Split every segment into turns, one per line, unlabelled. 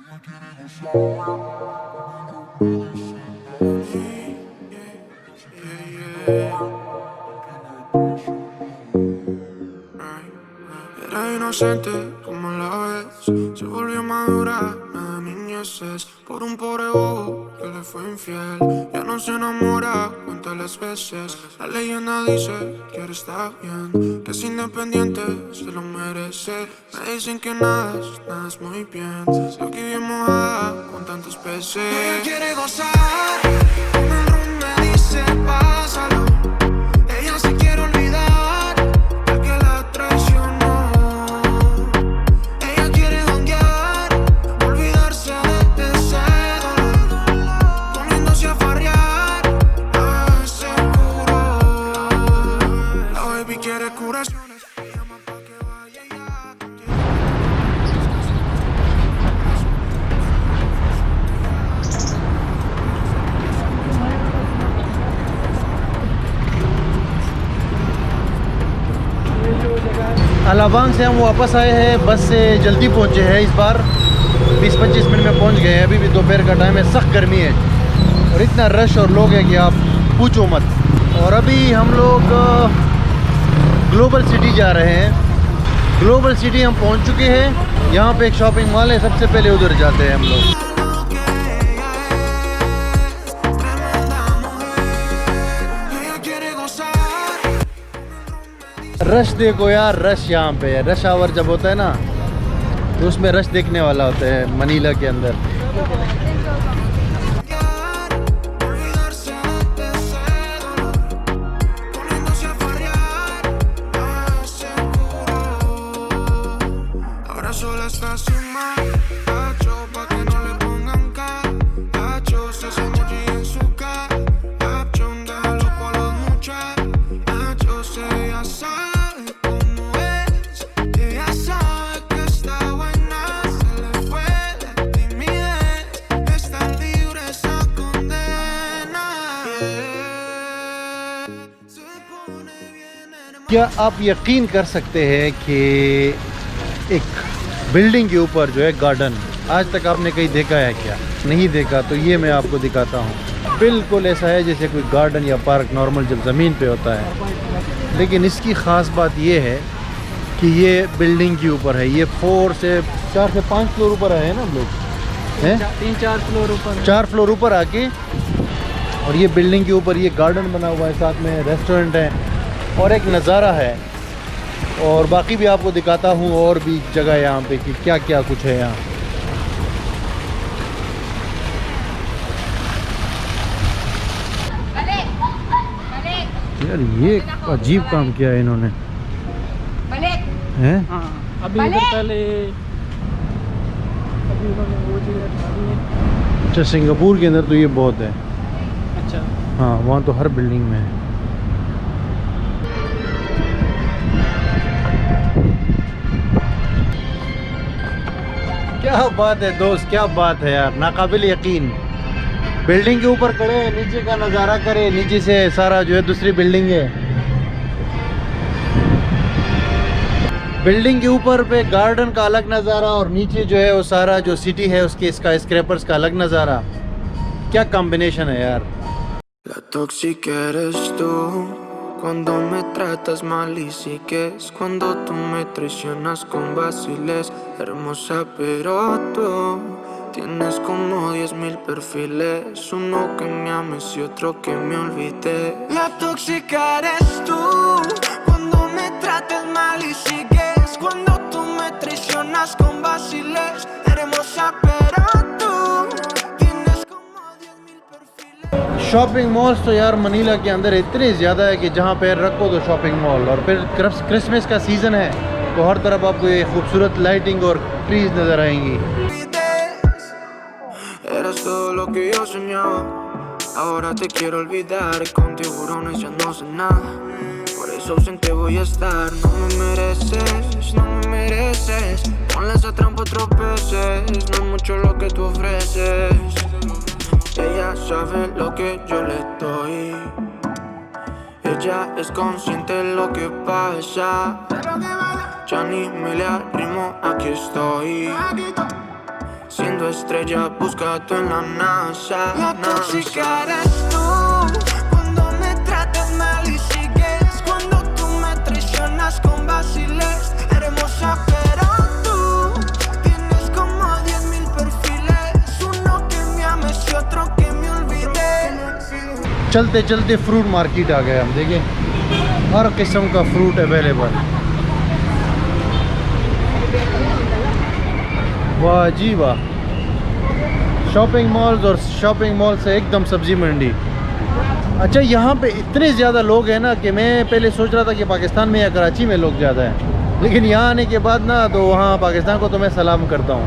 Era inocente como la vez, se volvió madura, la niñez es por un pobre bobo que le fue infiel. Ya no se enamora, cuenta las veces. La leyenda dice que ahora está bien, que es independiente, se lo merece. Me dicen que nada es muy bien. Aquí bien mojada con tantos peces. Ella quiere gozar, con el rum me dice pásalo. Ella se quiere olvidar del que la traicionó. Ella quiere janguear, olvidarse de ese dolor, poniéndose a farrear, seguro. La baby quiere curaciones, me llama pa' que vaya ya.
अलाबांग से हम वापस आए हैं, बस से जल्दी पहुँचे हैं इस बार। 20-25 मिनट में पहुँच गए हैं। अभी भी दोपहर का टाइम है, सख्त गर्मी है और इतना रश और लोग हैं कि आप पूछो मत। और अभी हम लोग ग्लोबल सिटी जा रहे हैं। ग्लोबल सिटी हम पहुँच चुके हैं। यहाँ पे एक शॉपिंग मॉल है, सबसे पहले उधर जाते हैं हम लोग। रश देखो यार, रश यहाँ पे है। रश आवर जब होता है ना तो उसमें रश देखने वाला होता है मनीला के अंदर। क्या आप यकीन कर सकते हैं कि एक बिल्डिंग के ऊपर जो है गार्डन, आज तक आपने कहीं देखा है क्या? नहीं देखा तो ये मैं आपको दिखाता हूँ। बिल्कुल ऐसा है जैसे कोई गार्डन या पार्क नॉर्मल जब ज़मीन पे होता है, लेकिन इसकी ख़ास बात ये है कि ये बिल्डिंग के ऊपर है। ये 4 से 5 फ्लोर ऊपर आए हैं ना हम लोग, हैं
3-4 फ्लोर ऊपर,
4 फ्लोर ऊपर आके, और ये बिल्डिंग के ऊपर ये गार्डन बना हुआ है, साथ में रेस्टोरेंट है और एक नज़ारा है। और बाकी भी आपको दिखाता हूँ और भी जगह यहाँ पे कि क्या क्या कुछ है यहाँ। यार ये अजीब काम किया है इन्होंने, हैं?
अभी इधर पहले अभी उन्होंने वो चीज़ हटा दी है।
अच्छा, सिंगापुर के अंदर तो ये बहुत है।
अच्छा,
हाँ, वहाँ तो हर बिल्डिंग में है। क्या बात है दोस्त, क्या बात है यार, नाकाबिल यकीन। बिल्डिंग के ऊपर खड़े हैं, नीचे का नज़ारा करें, नीचे से सारा जो है दूसरी बिल्डिंग है। बिल्डिंग के ऊपर पे गार्डन का अलग नज़ारा और नीचे जो है वो सारा जो सिटी है उसके स्काईस्क्रैपर्स का अलग नज़ारा। क्या कॉम्बिनेशन है यार।
La tóxica eres tú, cuando me tratas mal y sigues, cuando tú me traicionas con vaciles, hermosa pero tú tienes como 10,000 perfiles, uno que me ames y otro que me olvide. La tóxica eres tú, cuando me tratas mal y sigues, cuando tú me traicionas con vaciles, hermosa pero tú tienes como 10,000 perfiles.
Shopping malls तो यार Manila के अंदर इतने ज़्यादा है कि जहाँ पैर रखो तो शॉपिंग मॉल। और फिर क्रिसमस का सीज़न है तो हर तरफ आपको ये खूबसूरत लाइटिंग और ट्रीज नज़र आएंगी।
Eras todo lo que yo soñaba, ahora te quiero olvidar, con tiburones ya no sé nada, por eso ausente voy a estar. No me mereces, no me mereces, ponle esa trampa otras veces, no es mucho lo que tú ofreces. Ella sabe lo que yo le doy, ella es consciente de lo que pasa, ya ni me le arrimo, aquí estoy. siendo estrella, búscate en la NASA.
La tóxica eres tú, cuando me tratas mal y sigues, cuando tú me traicionas con vaciles. Hermosa pero tú tienes como 10,000 perfiles, uno que me ames y otro que me olvide.
चलते चलते fruit market आ गए हम, देखिए हर किस्म का fruit available. वाह जी वाह, shopping malls और शॉपिंग मॉल से एकदम सब्जी मंडी। अच्छा, यहाँ पे इतने ज़्यादा लोग हैं ना कि मैं पहले सोच रहा था कि पाकिस्तान में या कराची में लोग ज़्यादा हैं, लेकिन यहाँ आने के बाद ना तो वहाँ पाकिस्तान को तो मैं सलाम करता हूँ,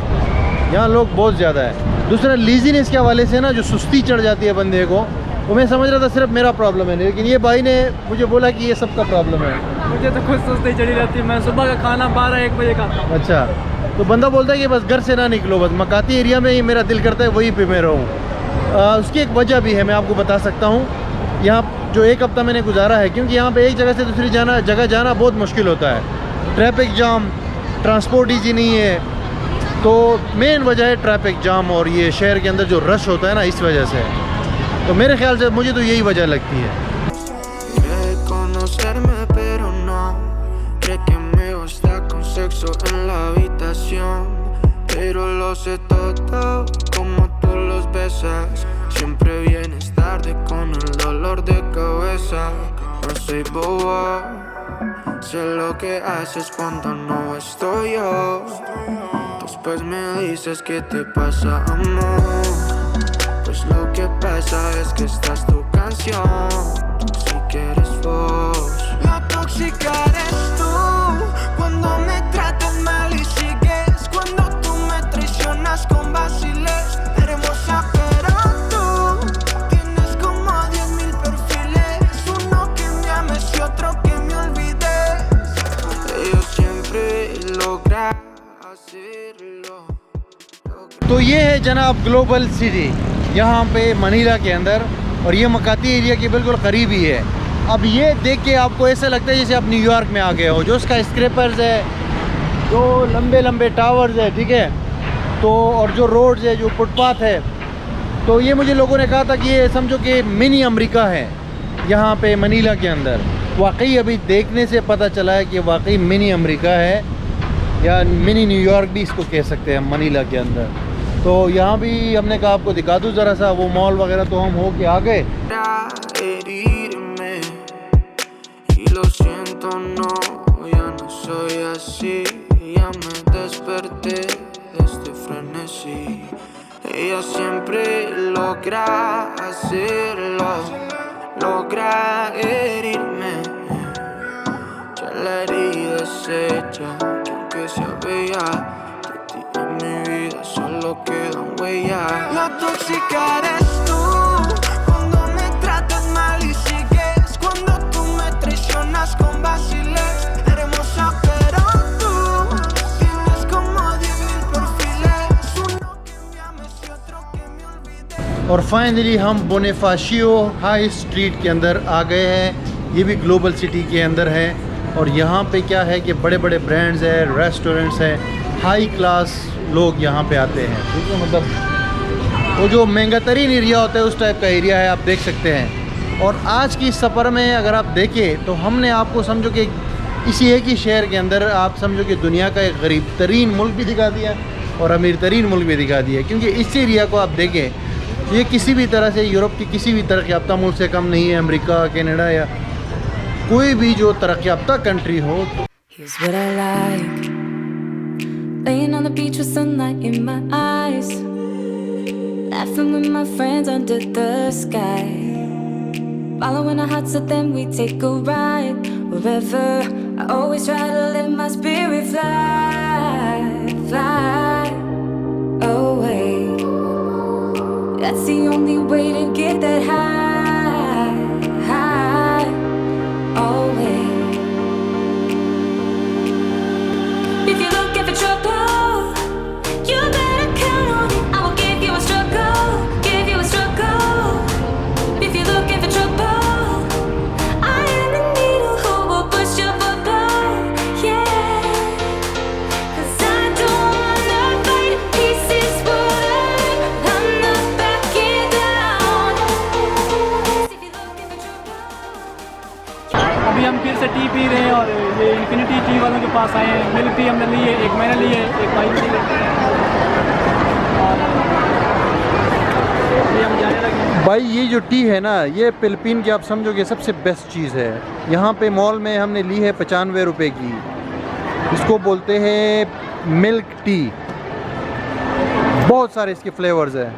यहाँ लोग बहुत ज़्यादा है। दूसरा लीजीनेस के हवाले से ना जो सुस्ती चढ़ जाती है बंदे को, वो मैं समझ रहा था सिर्फ मेरा प्रॉब्लम है, लेकिन ये भाई ने मुझे बोला कि ये सबका प्रॉब्लम है।
मुझे तो खुद सुस्ती चढ़ी रहती है, मैं सुबह का खाना 12-1 बजे खाता हूँ।
अच्छा, तो बंदा बोलता है कि बस घर से ना निकलो, बस मकाती एरिया में ही मेरा दिल करता है वहीं पे मैं रहूँ। उसकी एक वजह भी है, मैं आपको बता सकता हूँ। यहाँ जो एक हफ़्ता मैंने गुजारा है, क्योंकि यहाँ पे एक जगह से दूसरी जगह जाना बहुत मुश्किल होता है, ट्रैफिक जाम, ट्रांसपोर्ट ईजी नहीं है, तो मेन वजह है ट्रैफिक जाम और ये शहर के अंदर जो रश होता है ना, इस वजह से। तो मेरे ख्याल से मुझे तो यही वजह लगती है।
Conocerme pero no cree que me gusta con sexo en la habitación, pero lo sé todo como tú los besas. Siempre vienes tarde con el dolor de cabeza. No soy bobo, sé lo que haces cuando no estoy yo. Después me dices que te pasa, amor. Pues lo que pasa es que estás tu canción, si quieres vos.
La tóxica eres tú, cuando me tratas mal y sigues, cuando tú me traicionas con vaciles. Hermosa pero tú tienes como 10,000 perfiles, uno que me ames y otro que me olvides.
Ellos siempre logran hacerlo.
तो ये है जनाब global city, यहाँ पे Manila के अंदर, और ये मकाती एरिया के बिल्कुल करीब ही है। अब ये देख के आपको ऐसा लगता है जैसे आप न्यूयॉर्क में आ गए हो, जो उसका स्क्रैपर्स है, जो लंबे लंबे टावर्स है, ठीक है, तो और जो रोड्स है, जो फुटपाथ है, तो ये मुझे लोगों ने कहा था कि ये समझो कि मिनी अमेरिका है यहाँ पे मनीला के अंदर। वाकई अभी देखने से पता चला है कि वाकई मिनी अमेरिका है, या मिनी न्यूयॉर्क भी इसको कह सकते हैं मनीला के अंदर। तो यहाँ भी हमने कहा आपको दिखा दूँ ज़रा सा वो मॉल वगैरह, तो हम हो के आ गए।
Herirme y lo siento, no, ya no soy así, ya me desperté de este frenesí. Ella siempre logra hacerlo, logra herirme, ya la herida es hecha, que aunque sea bella, de ti en mi vida solo quedan huellas.
La tóxica eres tú, cuando me tratas mal y sigues, cuando tú me traicionas con vaciles. Hermosa pero tú tienes como 10,000 perfiles, uno que me ames y otro que me olvide.
और finally हम बोनेफाशियो high street के अंदर आ गए हैं। ये भी global city के अंदर है, और यहाँ पे क्या है कि बड़े बड़े ब्रांड्स हैं, रेस्टोरेंट्स हैं, हाई क्लास लोग यहाँ पे आते हैं, ठीक है। मतलब वो जो महंगा तरीन एरिया होता है उस टाइप का एरिया है, आप देख सकते हैं। और आज की सफ़र में अगर आप देखें तो हमने आपको समझो कि इसी एक ही शहर के अंदर आप समझो कि दुनिया का एक गरीब तरीन मुल्क भी दिखा दिया और अमीर तरीन मुल्क भी दिखा दिया, क्योंकि इस एरिया को आप देखें ये किसी भी तरह से यूरोप की किसी भी तरक्की याफ्ता मुल्क से कम नहीं है। अमेरिका, कनाडा या कोई भी जो तरक्की याफ्ता कंट्री हो।
Here's what I like, laying on the beach with sunlight in my eyes, laughing with my friends under the sky, following our hearts and then we take a ride. Wherever, I always try to let my spirit fly, fly away. That's the only way to get that high, high, always. If you're looking for trouble, you better count on it. I will give you a struggle, give you a struggle. If you're looking for trouble, I am the needle who will push your bubble, yeah. 'Cause I don't wanna fight pieces for
पास आए हैं। Milk tea हमने ली है, एक मैंने ली है, एक भाई ने ली है और ये हम जाने लगे हैं।
भाई ये जो टी है ना, ये फिलिपीन की आप समझोगे सबसे बेस्ट चीज़ है। यहाँ पे मॉल में हमने ली है 95 रुपए की। इसको बोलते हैं मिल्क टी। बहुत सारे इसके फ्लेवर्स हैं।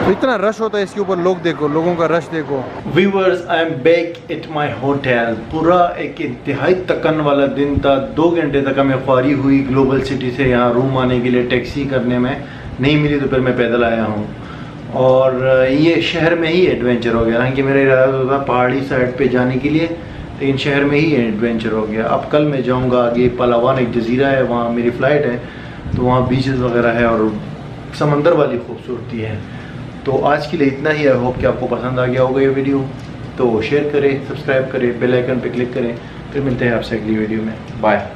तो इतना रश होता है इसके ऊपर, लोग देखो, लोगों का रश देखो। Viewers, I am back at my hotel. पूरा एक इंतहाई थकन वाला दिन था। 2 घंटे तक हमें ख्वारी हुई ग्लोबल सिटी से यहाँ रूम आने के लिए। टैक्सी करने में नहीं मिली तो फिर मैं पैदल आया हूँ। और ये शहर में ही एडवेंचर हो गया। हालांकि मेरा इरादा था पहाड़ी साइड पे जाने के लिए, लेकिन शहर में ही एडवेंचर हो गया। अब कल मैं जाऊँगा आगे पलावान, एक जजीरा है, वहाँ मेरी फ़्लाइट है, तो वहाँ बीचेस वगैरह है और समंदर वाली खूबसूरती है। तो आज के लिए इतना ही। आई होप कि आपको पसंद आ गया होगा ये वीडियो। तो शेयर करें, सब्सक्राइब करें, बेल आइकन पे क्लिक करें। फिर मिलते हैं आपसे अगली वीडियो में। बाय।